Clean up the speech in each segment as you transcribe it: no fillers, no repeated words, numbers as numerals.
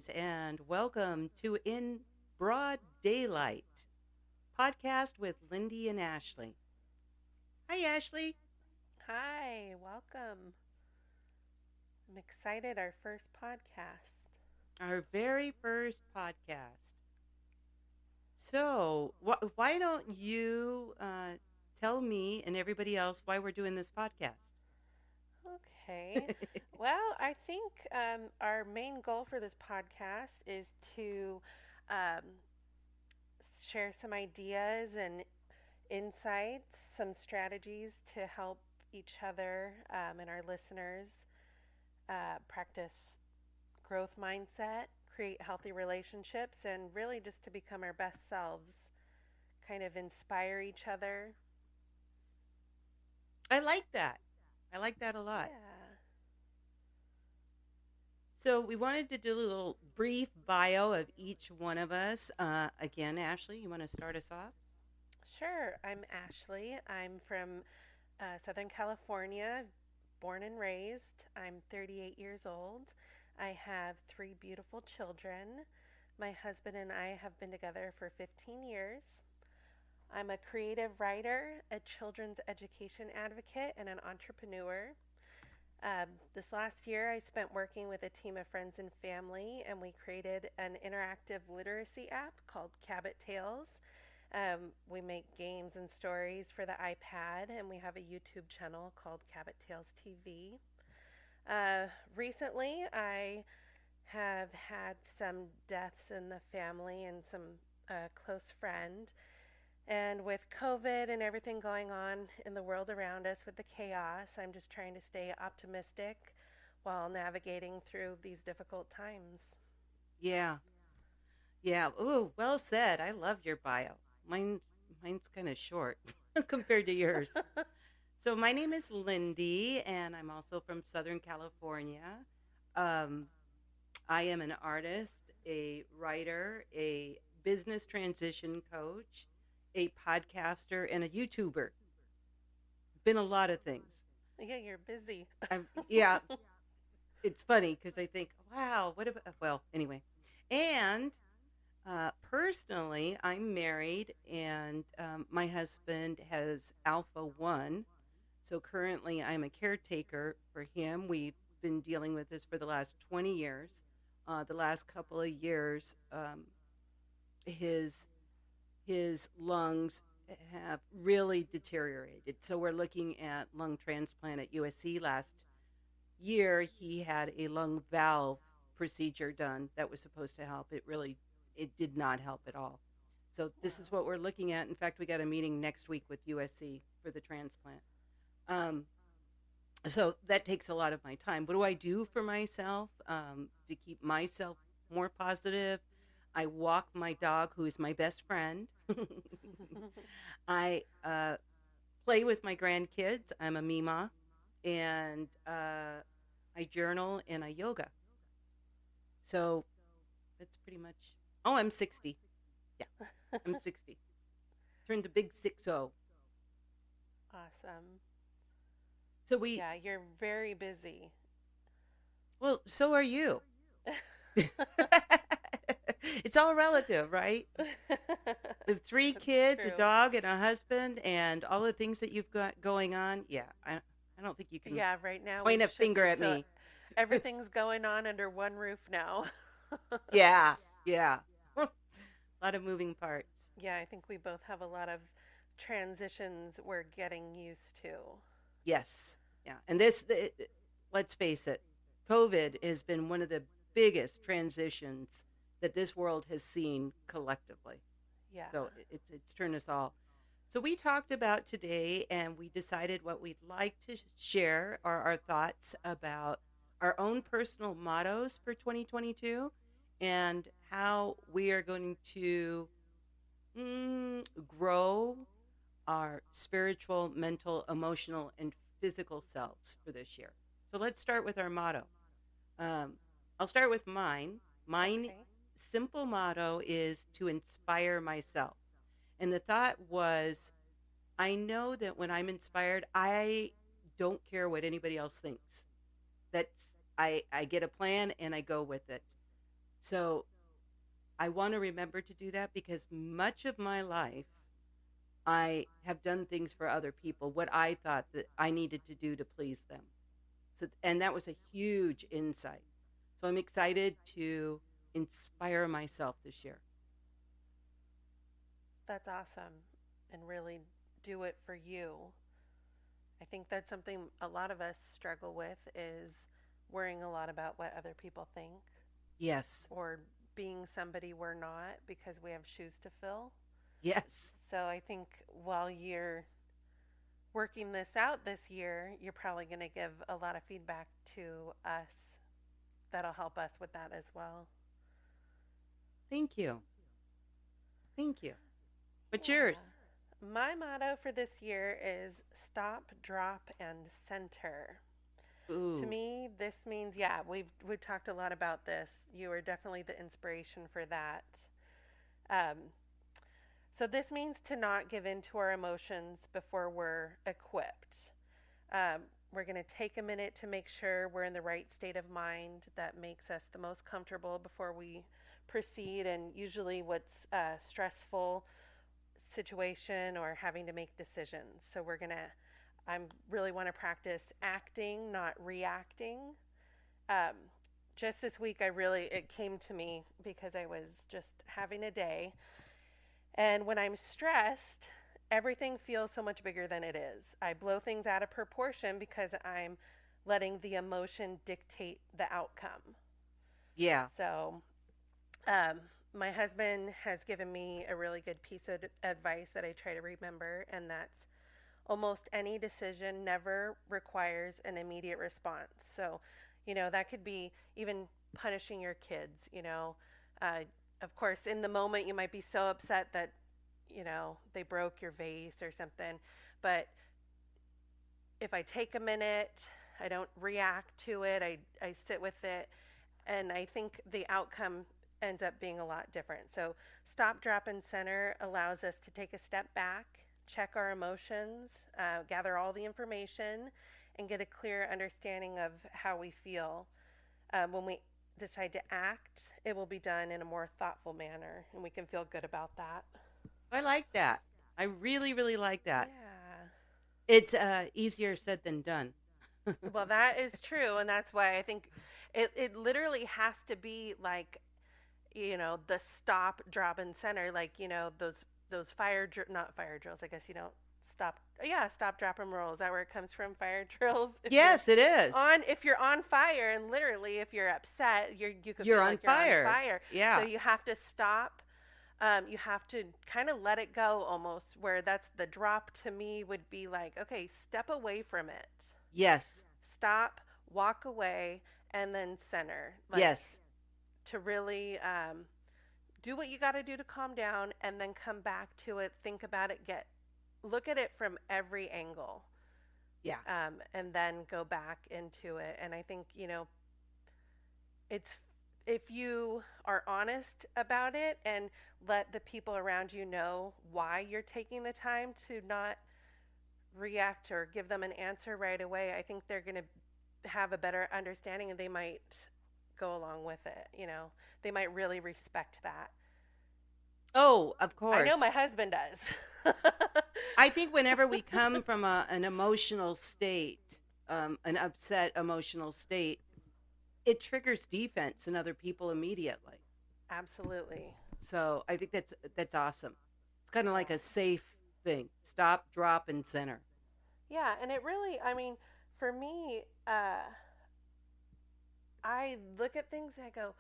Greetings and welcome to In Broad Daylight podcast with Lindy and Ashley. Hi, Ashley. Hi, welcome. I'm excited. Our first podcast. Our very first podcast. So, why don't you tell me and everybody else why we're doing this podcast? Okay. Well, I think our main goal for this podcast is to um, share some ideas and insights, some strategies to help each other and our listeners practice growth mindset, create healthy relationships, and really just to become our best selves, kind of inspire each other. I like that. I like that a lot. Yeah. So, we wanted to do a little brief bio of each one of us. Again, Ashley, you want to start us off? Sure. I'm Ashley. I'm from Southern California, born and raised. I'm 38 years old. I have three beautiful children. My husband and I have been together for 15 years. I'm a creative writer, a children's education advocate, and an entrepreneur. This last year, I spent working with a team of friends and family, and we created an interactive literacy app called Cabot Tales. We make games and stories for the iPad, and we have a YouTube channel called Cabot Tales TV. Recently, I have had some deaths in the family and some close friend. And with COVID and everything going on in the world around us with the chaos, I'm just trying to stay optimistic while navigating through these difficult times. Yeah. Yeah. Oh, well said. I loved your bio. Mine's kind of short compared to yours. So my name is Lindy, and I'm also from Southern California. Um, I am an artist, a writer, a business transition coach, a podcaster, and a YouTuber. Been a lot of things. Yeah, you're busy. Yeah, it's funny because I think, wow, what about? Well, anyway, and personally, I'm married, and my husband has Alpha One. So currently, I'm a caretaker for him. We've been dealing with this for the last 20 years. The last couple of years, his his lungs have really deteriorated. So we're looking at lung transplant at USC. Last year, he had a lung valve procedure done that was supposed to help. It did not help at all. So this is Wow. what we're looking at. In fact, we got a meeting next week with USC for the transplant. Um, so that takes a lot of my time. What do I do for myself to keep myself more positive? I walk my dog, who is my best friend. I play with my grandkids. I'm a Mima, and I journal and I yoga. So that's pretty much. Oh, I'm 60. Yeah, I'm 60. Turned the big 60. Awesome. So we, Yeah, you're very busy. well, so are you. It's all relative, right? With three That's kids, a true. dog, and a husband, and all the things that you've got going on. Yeah, I don't think you can Yeah, right now point we've a finger shifted, at so me. everything's going on under one roof now. Yeah, yeah. A lot of moving parts. Yeah, I think we both have a lot of transitions we're getting used to. Yes. Yeah. And let's face it, COVID has been one of the biggest transitions that this world has seen collectively. Yeah. So it's turned us all. So we talked about today and we decided what we'd like to share are our thoughts about our own personal mottos for 2022 and how we are going to grow our spiritual, mental, emotional, and physical selves for this year. So let's start with our motto. Um, I'll start with mine. Mine Okay. simple motto is to inspire myself. And the thought was I know that when I'm inspired, I don't care what anybody else thinks. I get a plan and I go with it. So I want to remember to do that because much of my life I have done things for other people, what I thought that I needed to do to please them. So, and that was a huge insight. So I'm excited to inspire myself this year. That's awesome. And really do it for you. I think that's something a lot of us struggle with is worrying a lot about what other people think Yes. or being somebody we're not because we have shoes to fill. Yes. So I think while you're working this out this year, you're probably going to give a lot of feedback to us that'll help us with that as well. Thank you. Thank you. What's yours? Yeah. My motto for this year is stop, drop, and center. To Ooh. me, this means, yeah, we've talked a lot about this. You are definitely the inspiration for that. Um, so this means to not give in to our emotions before we're equipped. Um, we're going to take a minute to make sure we're in the right state of mind that makes us the most comfortable before we proceed. And usually, what's stressful situation or having to make decisions. So we're going to, I really want to practice acting, not reacting. Um, just this week, it came to me because I was just having a day. And when I'm stressed, everything feels so much bigger than it is. I blow things out of proportion because I'm letting the emotion dictate the outcome. Yeah. So, um, my husband has given me a really good piece of advice that I try to remember, and that's almost any decision never requires an immediate response. So, that could be even punishing your kids, Uh, of course, in the moment, you might be so upset that, they broke your vase or something. But if I take a minute, I don't react to it, I sit with it, and I think the outcome ends up being a lot different. So, stop, drop, and center allows us to take a step back, check our emotions, gather all the information, and get a clear understanding of how we feel. When we decide to act, it will be done in a more thoughtful manner, and we can feel good about that. I like that. I really, really like that. Yeah. It's easier said than done. Well, that is true, and that's why I think it literally has to be like, the stop, drop, and center, like, those not fire drills. I guess you don't stop. Yeah, stop, drop, and roll. Is that where it comes from? Fire drills. Yes, it is. If you're on fire, and literally, if you're upset, you could You're feel on like you're fire. on fire. Yeah. So you have to stop. You have to kind of let it go almost. Where that's the drop to me would be like, okay, step away from it. Yes. Stop, walk away, and then center. Like, Yes. to really do what you got to do to calm down, and then come back to it, think about it, look at it from every angle, Yeah. and then go back into it. And I think, it's if you are honest about it and let the people around you know why you're taking the time to not react or give them an answer right away, I think they're going to have a better understanding, and they might go along with it. They might really respect that. Oh, of I know course. my husband does. I think whenever we come from an emotional state, an upset emotional state, it triggers defense in other people immediately. Absolutely. So I think that's awesome. It's kind of like Yeah. a safe thing. Stop, drop, and center. Yeah, and it really, I mean, for me, I look at things and I go,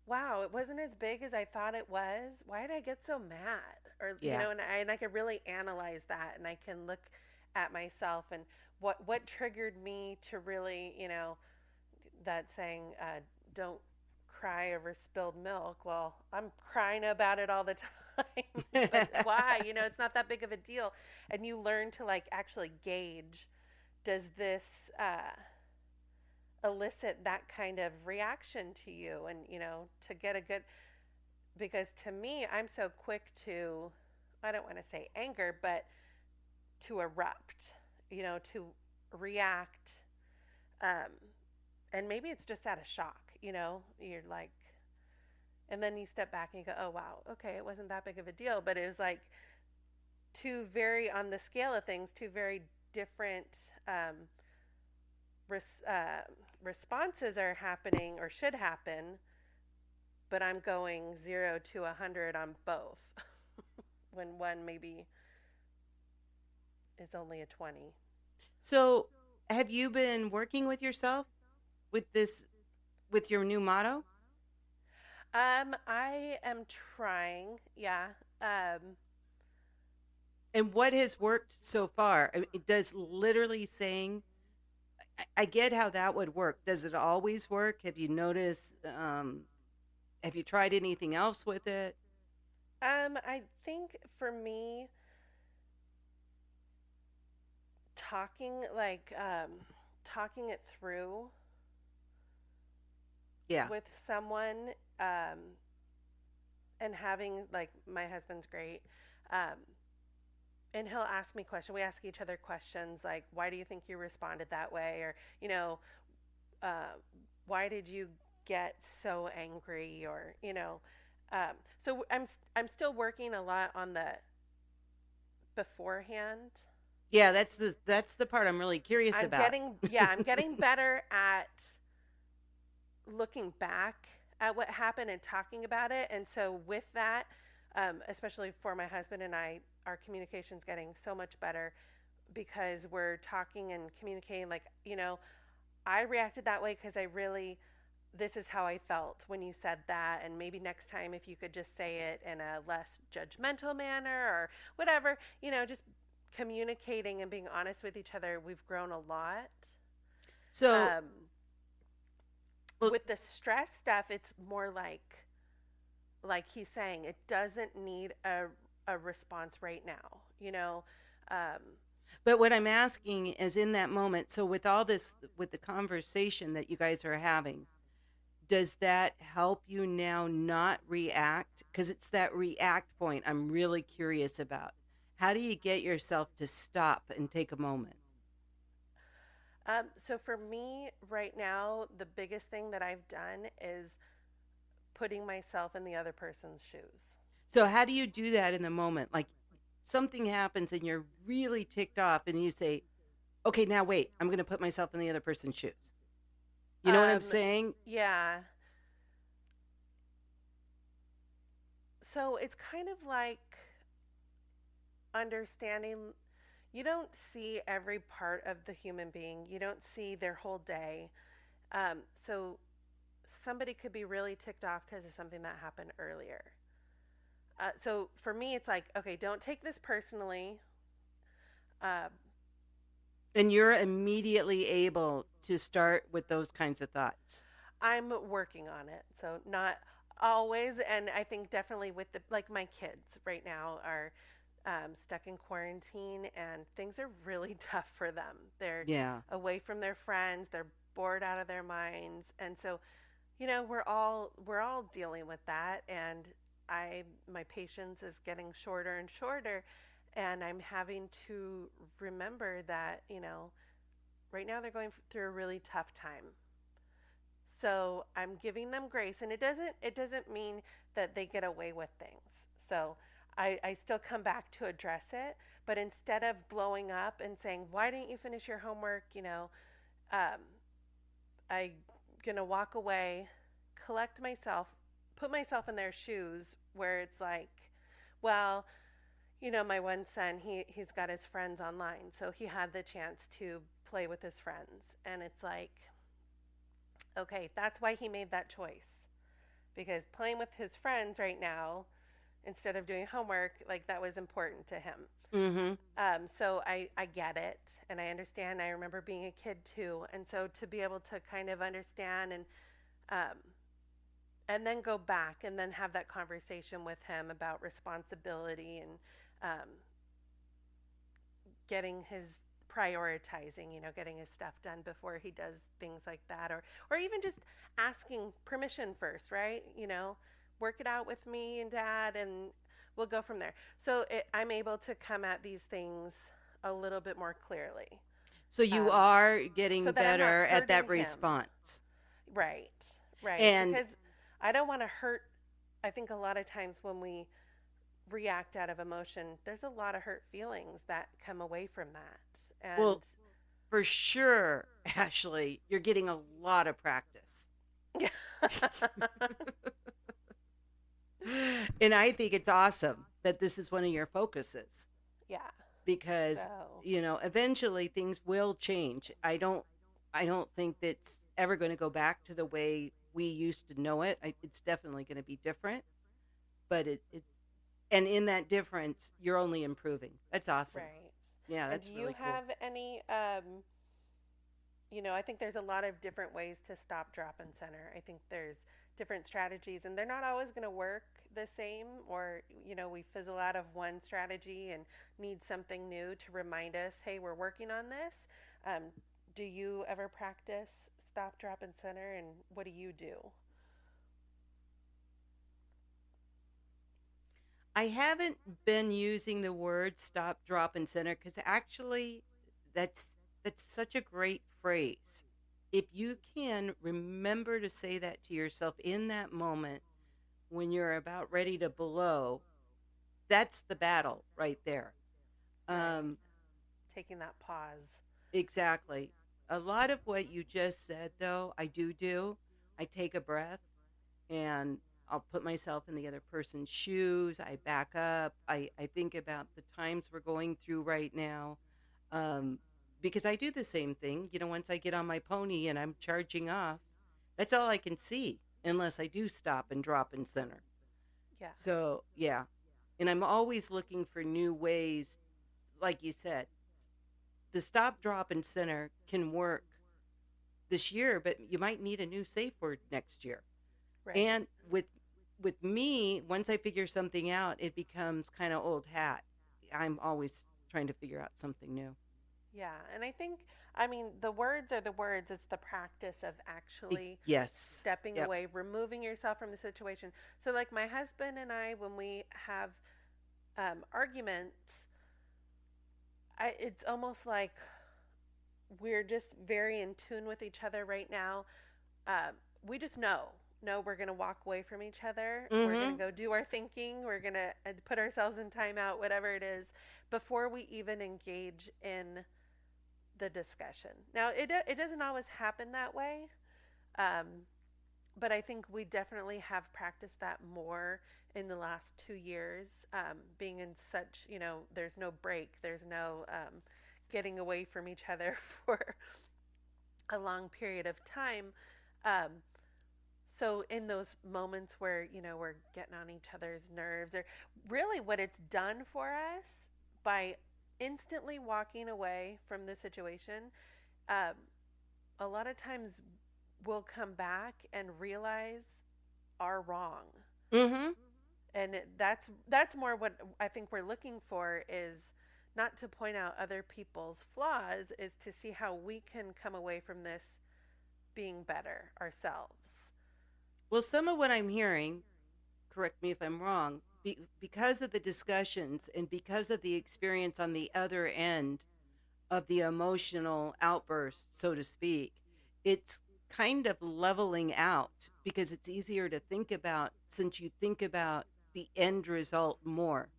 wow, it wasn't as big as I thought it was. Why did I get so mad? Or, Yeah. and I could really analyze that, and I can look at myself and what triggered me to really, that saying, don't cry over spilled milk. Well, I'm crying about it all the time. But why? It's not that big of a deal. And you learn to like actually gauge, does this elicit that kind of reaction to you? And, to get a good, because to me, I'm so quick to, I don't want to say anger, but to erupt, to react. Um, and maybe it's just out of shock, you're like, And then you step back and you go, oh, wow, okay, it wasn't that big of a deal. But it was like two very, on the scale of things, two very different res- uh, responses are happening or should happen, but I'm going 0 to 100 on both when one maybe is only a 20. So, have you been working with yourself with this, with your new motto? I am trying, yeah. Um, And what has worked so far? I mean, does literally saying, I get how that would work. Does it always work? Have you noticed, have you tried anything else with it? I think for me, talking talking it through Yeah. with someone, um, and having like my husband's great, um, and he'll ask me questions. We ask each other questions like, "Why do you think you responded that way?" Or uh, "Why did you get so angry?" Or so I'm still working a lot on the beforehand. Yeah, that's the part I'm really curious about. I'm getting better at looking back at what happened and talking about it. And so with that, especially for my husband and I, our communication's getting so much better because we're talking and communicating like, I reacted that way because this is how I felt when you said that. And maybe next time, if you could just say it in a less judgmental manner or whatever, just communicating and being honest with each other, we've grown a lot. So, Um, well, with the stress stuff, it's more like he's saying, it doesn't need a response right now, Um, but what I'm asking is in that moment, so with all this, with the conversation that you guys are having, does that help you now not react? Because it's that react point I'm really curious about. How do you get yourself to stop and take a moment? so for me right now, the biggest thing that I've done is putting myself in the other person's shoes. So, how do you do that in the moment? Like something happens and you're really ticked off, and you say, okay, now wait, I'm going to put myself in the other person's shoes. You know what I'm Um, saying? yeah. So it's kind of like understanding you don't see every part of the human being, you don't see their whole day. So somebody could be really ticked off because of something that happened earlier. So for me, it's like, okay, don't take this personally. Uh, And you're immediately able to start with those kinds of thoughts. I'm working on it. So not always. And I think definitely with like my kids right now are stuck in quarantine and things are really tough for them. They're Yeah. away from their friends. They're bored out of their minds. And so, we're all dealing with that. And my patience is getting shorter and shorter. And I'm having to remember that, right now they're going through a really tough time. So I'm giving them grace, and it doesn't mean that they get away with things. So I still come back to address it, but instead of blowing up and saying, "Why didn't you finish your homework?" Um, I'm gonna walk away, collect myself, put myself in their shoes, where it's like, well, my one son, he's got his friends online, so he had the chance to play with his friends, and it's like, okay, that's why he made that choice. Because playing with his friends right now, instead of doing homework, like that was important to him. Mm-hmm. So I get it and I understand. I remember being a kid too. And so to be able to kind of understand um, and then go back and then have that conversation with him about responsibility and um, getting his prioritizing, getting his stuff done before he does things like that, or even just asking permission first, right? Work it out with me and dad, and we'll go from there. So I'm able to come at these things a little bit more clearly, So you um, are so getting that I'm not better at that hurting him. response. Right, right. And Because I don't want to hurt. I think a lot of times when we react out of emotion, there's a lot of hurt feelings that come away from that. And Well, for sure, Ashley, you're getting a lot of practice. yeah. And I think it's awesome that this is one of your focuses Yeah. because, So, eventually things will change. I don't think that's ever going to go back to the way we used to know it. It's definitely going to be different, but and in that difference, you're only improving. That's awesome. right. Yeah, And do that's you really cool. have any I think there's a lot of different ways to stop, drop, and center. I think there's different strategies, and they're not always going to work the same, or, we fizzle out of one strategy and need something new to remind us, hey, we're working on this. Um, do you ever practice stop, drop, and center, and what do you do? I haven't been using the word stop, drop, and center because actually, that's that's such a great phrase. If you can remember to say that to yourself in that moment when you're about ready to blow, that's the battle right there. Right. Um, Taking that pause. exactly. A lot of what you just said, though, I do. I take a breath and I'll put myself in the other person's shoes. I back up. I think about the times we're going through right now. Um, because I do the same thing. Once I get on my pony and I'm charging off, that's all I can see unless I do stop and drop and center. Yeah. So, yeah. And I'm always looking for new ways, like you said. The stop, drop, and center can work this year, but you might need a new safe word next year. Right. And with me, once I figure something out, it becomes kind of old hat. I'm always trying to figure out something new. Yeah. And I think, I mean, the words are the words. It's the practice of actually Yes. stepping Yep. away, removing yourself from the situation. So, like my husband and I, when we have arguments, it's almost like we're just very in tune with each other right now. Um, we just know. No, we're going to walk away from each other. We're going to Mm-hmm. go do our thinking. We're going to put ourselves in timeout, whatever it is, before we even engage in the discussion. Now, it doesn't always happen that way. Um, but I think we definitely have practiced that more in the last 2 years, being in such, there's no break, there's no getting away from each other for a long period of time. Um, so in those moments where, we're getting on each other's nerves, or really what it's done for us by instantly walking away from the situation, um, a lot of times we'll come back and realize are wrong. Mm-hmm. And that's more what I think we're looking for, is not to point out other people's flaws, is to see how we can come away from this being better ourselves. Well, some of what I'm hearing, correct me if I'm wrong, because of the discussions and because of the experience on the other end of the emotional outburst, so to speak, it's kind of leveling out because it's easier to think about since you think about the end result more,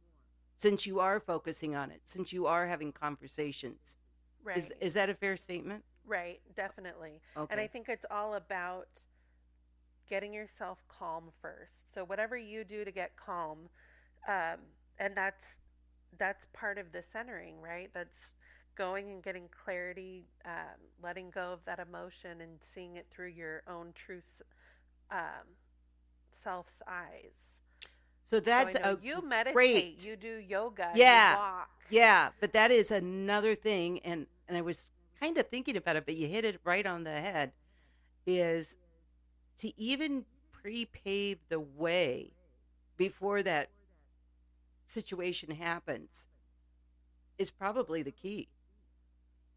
since you are focusing on it, since you are having conversations. Is Right. is that a fair statement? Right, definitely. And I Okay. think it's all about getting yourself calm first. So whatever you do to get calm, um, and that's part of the centering, right? That's going and getting clarity, letting go of that emotion and seeing it through your own true um, self's eyes. So So I that's know a you meditate, great. you do yoga, you Yeah. walk. Yeah, but that is another thing and I was kind of thinking about it, but you hit it right on the head is to even pre-pave the way before that situation happens is probably the key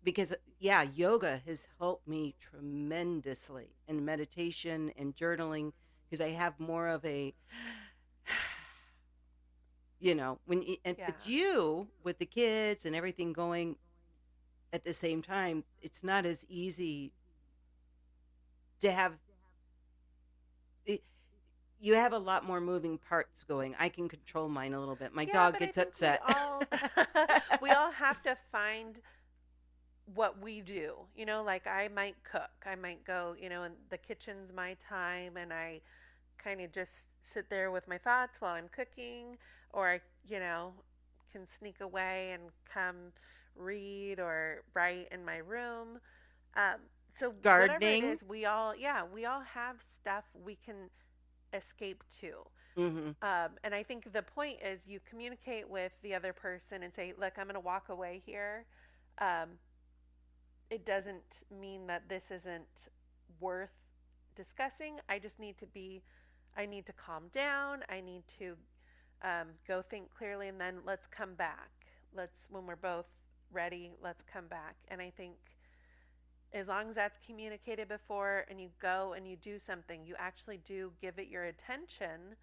because yeah, yoga has helped me tremendously in meditation and journaling because I have more of a Yeah. but you with the kids and everything going at the same time, it's not as easy to have it, you have a lot more moving parts going. I can control mine a little bit. My Yeah, dog but I gets think we upset. all we all have to find what we do. Like I might cook. I might go, and the kitchen's my time and I kind of just sit there with my thoughts while I'm cooking, or I, can sneak away and come read or write in my room. Um, so whatever it Gardening. is, we all have stuff we can escape to. Hmm. And I think the point is you communicate with the other person and say, look, I'm going to walk away here. Um, it doesn't mean that this isn't worth discussing. I need to calm down. I need to go think clearly, and then let's come back. When we're both ready, let's come back. And I think as long as that's communicated before and you go and you do something, you actually do give it your attention.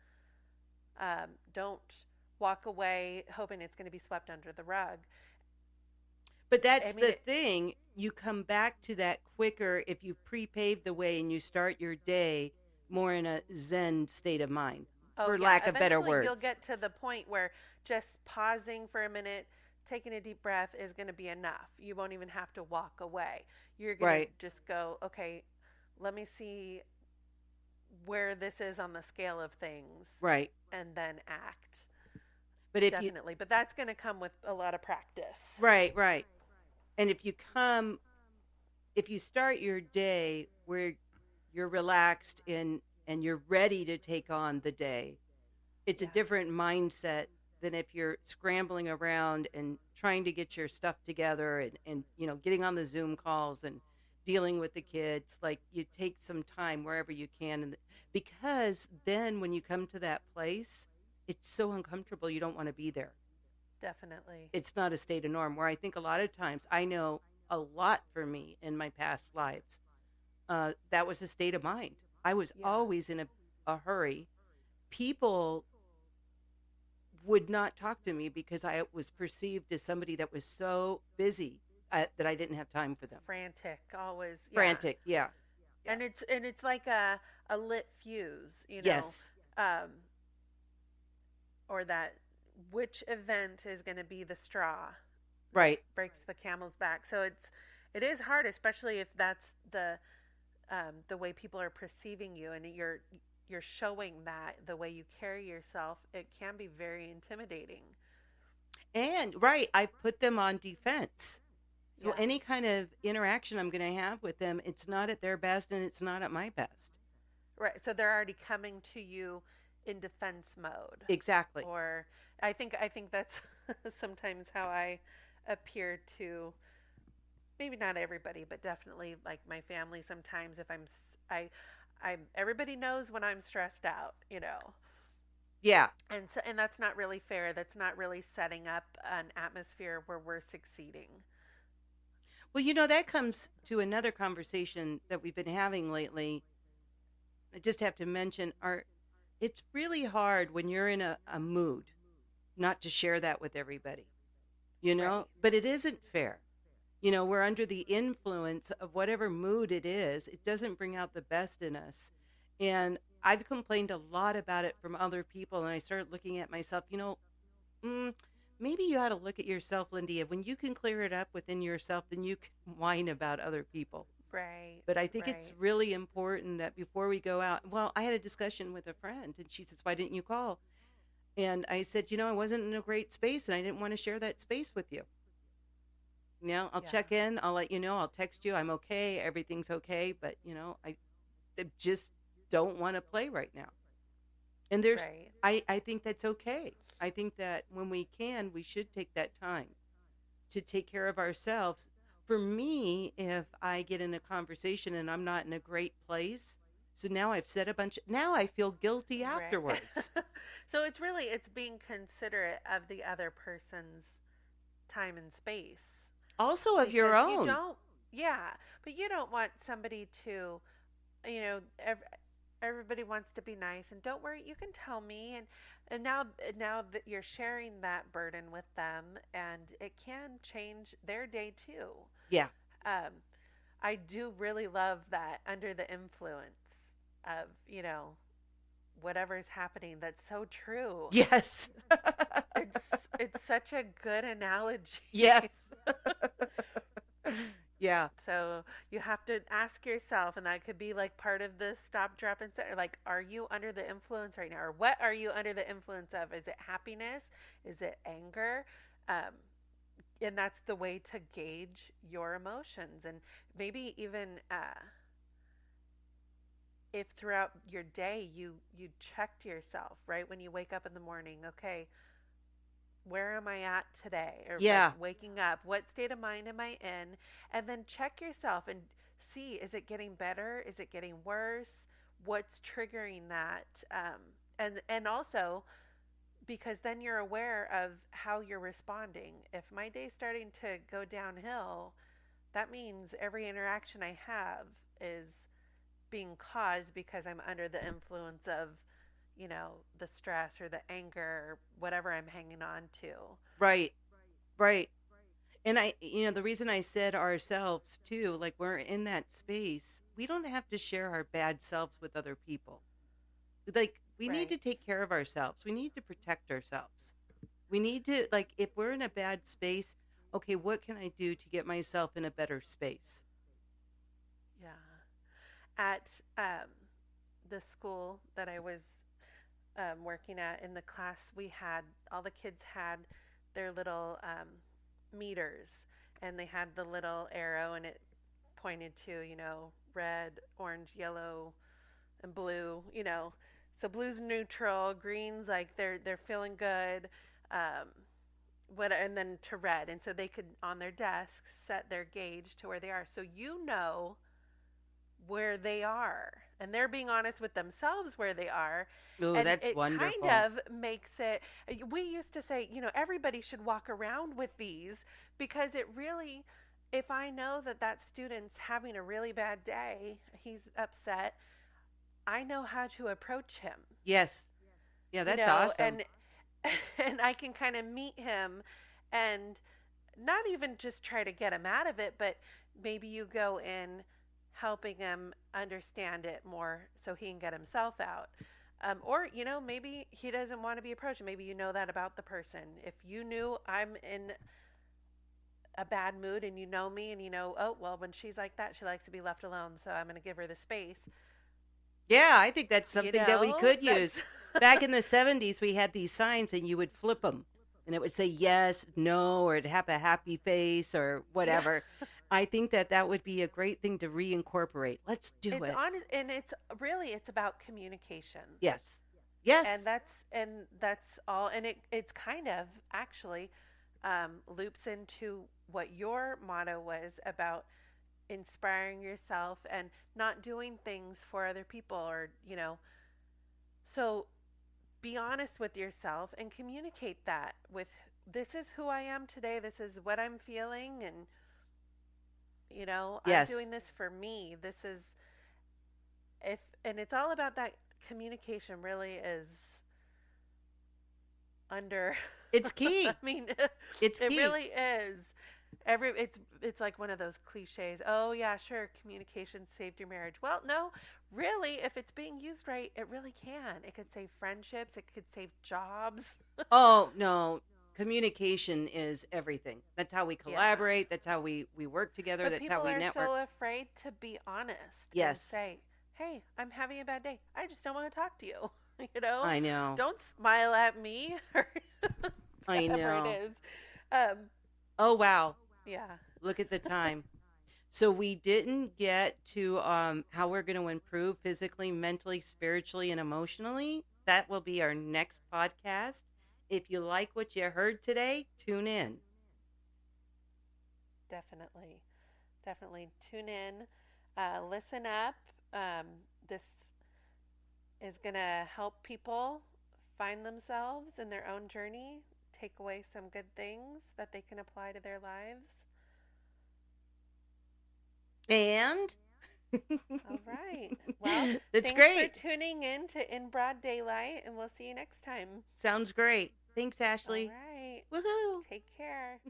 Don't walk away hoping it's going to be swept under the rug. But I that's mean, the thing. You come back to that quicker if you pre-pave the way and you start your day more in a zen state of mind, oh for yeah, lack of better eventually you'll words. get to the point where just pausing for a minute, taking a deep breath is going to be enough. You won't even have to walk away. You're going to Right, just go, okay, let me see where this is on the scale of things right. and then act. But if you, Definitely. But that's going to come with a lot of practice. right, right. And if you start your day where you're relaxed and you're ready to take on the day, it's a Yeah. different mindset than if you're scrambling around and trying to get your stuff together and getting on the Zoom calls and dealing with the kids. Like, you take some time wherever you can, and because then when you come to that place, it's so uncomfortable you don't want to be there. Definitely. It's not a state of norm, where I think a lot of times, I know a lot for me in my past lives, that was a state of mind. I was Yeah. always in a hurry. People would not talk to me because I was perceived as somebody that was so busy, that I didn't have time for them. Frantic, always. Yeah. Frantic, yeah. Yeah. And it's like a lit fuse, Yes, um, or that which event is going to be the straw that right. breaks the camel's back. So it is hard, especially if that's the way people are perceiving you, and you're showing that the way you carry yourself. It can be very intimidating. And right, I put them on defense. So Yeah. any kind of interaction I'm going to have with them, it's not at their best and it's not at my best. Right. So they're already coming to you in defense mode. Exactly. Or I think that's sometimes how I appear to, maybe not everybody, but definitely like my family sometimes. If I everybody knows when I'm stressed out. Yeah. And that's not really fair. That's not really setting up an atmosphere where we're succeeding. Well, that comes to another conversation that we've been having lately. I just have to mention, it's really hard when you're in a mood not to share that with everybody, Right. but it isn't fair. We're under the influence of whatever mood it is. It doesn't bring out the best in us. And I've complained a lot about it from other people. And I started looking at myself, mm, maybe you ought to look at yourself, Lindy. When you can clear it up within yourself, then you can whine about other people. Right. But I think it's Right. really important that before we go out, well, I had a discussion with a friend and she says, why didn't you call? And I said, I wasn't in a great space and I didn't want to share that space with you. I'll Yeah. check in. I'll let you know. I'll text you. I'm okay. Everything's okay. But, I just don't want to play right now. And Right. I think that's okay. I think that when we can, we should take that time to take care of ourselves. For me, if I get in a conversation and I'm not in a great place, so now I've said now I feel guilty Right. afterwards. So it's being considerate of the other person's time and space, Also of your because you own. don't, yeah, but you don't want somebody to, you know, ev- everybody wants to be nice, and don't worry, you can tell me, and now that you're sharing that burden with them, and it can change their day too. Yeah. Um, I do really love that under the influence of, whatever's happening. That's so true. Yes. It's such a good analogy. Yes. Yeah. So you have to ask yourself, and that could be like part of the stop, drop, and set. Like, are you under the influence right now? Or what are you under the influence of? Is it happiness? Is it anger? Um, and that's the way to gauge your emotions. And maybe even if throughout your day you checked yourself, right? When you wake up in the morning, okay, where am I at today? Or like Yeah. waking up, what state of mind am I in? And then check yourself and see, is it getting better? Is it getting worse? What's triggering that? And also, because then you're aware of how you're responding. If my day's starting to go downhill, that means every interaction I have is being caused because I'm under the influence of, the stress or the anger or whatever I'm hanging on to. Right. Right. And the reason I said ourselves too, like we're in that space, we don't have to share our bad selves with other people. Like we need to Right. take care of ourselves. We need to protect ourselves. We need to, like, if we're in a bad space, okay, what can I do to get myself in a better space? Yeah. At the school that I was working at, in the class, we had all the kids had their little meters, and they had the little arrow, and it pointed to, red, orange, yellow, and blue. So blue's neutral, green's like they're feeling good. Um, and then to red, and so they could on their desks set their gauge to where they are, so where they are, and they're being honest with themselves where they are. Oh, And that's it kind wonderful. of makes it, we used to say, everybody should walk around with these, because it really, if I know that that student's having a really bad day, he's upset, I know how to approach him, Yes. Yeah, that's awesome. and and I can kind of meet him, and not even just try to get him out of it, but maybe you go in helping him understand it more so he can get himself out. Or, maybe he doesn't want to be approached. Maybe you know that about the person. If you knew I'm in a bad mood and you know me and oh, well, when she's like that, she likes to be left alone. So I'm going to give her the space. Yeah, I think that's something that we could use. That's Back in the 70s, we had these signs and you would flip them and it would say yes, no, or it'd have a happy face or yeah. whatever. I think that that would be a great thing to reincorporate. Let's do It's it. honest, and it's about communication. Yes. And Yes. that's all, and it's kind of actually loops into what your motto was about inspiring yourself and not doing things for other people, or so be honest with yourself and communicate that with, this is who I am today, this is what I'm feeling, and I'm Yes. doing this for me. This is, if and it's all about that. Communication really is under It's I key. mean, It's it key. really is. It's like one of those cliches. Oh yeah, sure, communication saved your marriage. Well, no, really, if it's being used right, it really can. It could save friendships, it could save jobs. Oh, no. Communication is everything. That's how we Yeah. collaborate. That's how we work together. But That's how people we are network. so afraid to be honest and Yes. say, "Hey, I'm having a bad day. I just don't want to talk to you." You know? I know. Don't smile at me, or I whatever it know. is. Um, Oh, wow. yeah. Look at the time. So we didn't get to how we're going to improve physically, mentally, spiritually, and emotionally. That will be our next podcast. If you like what you heard today, tune in. Definitely. Definitely tune in, listen up. Um, this is going to help people find themselves in their own journey, take away some good things that they can apply to their lives. And All right. Well, that's thanks for great. tuning in to In Broad Daylight, and we'll see you next time. Sounds great. Thanks, All Ashley. right. Woohoo. Take care.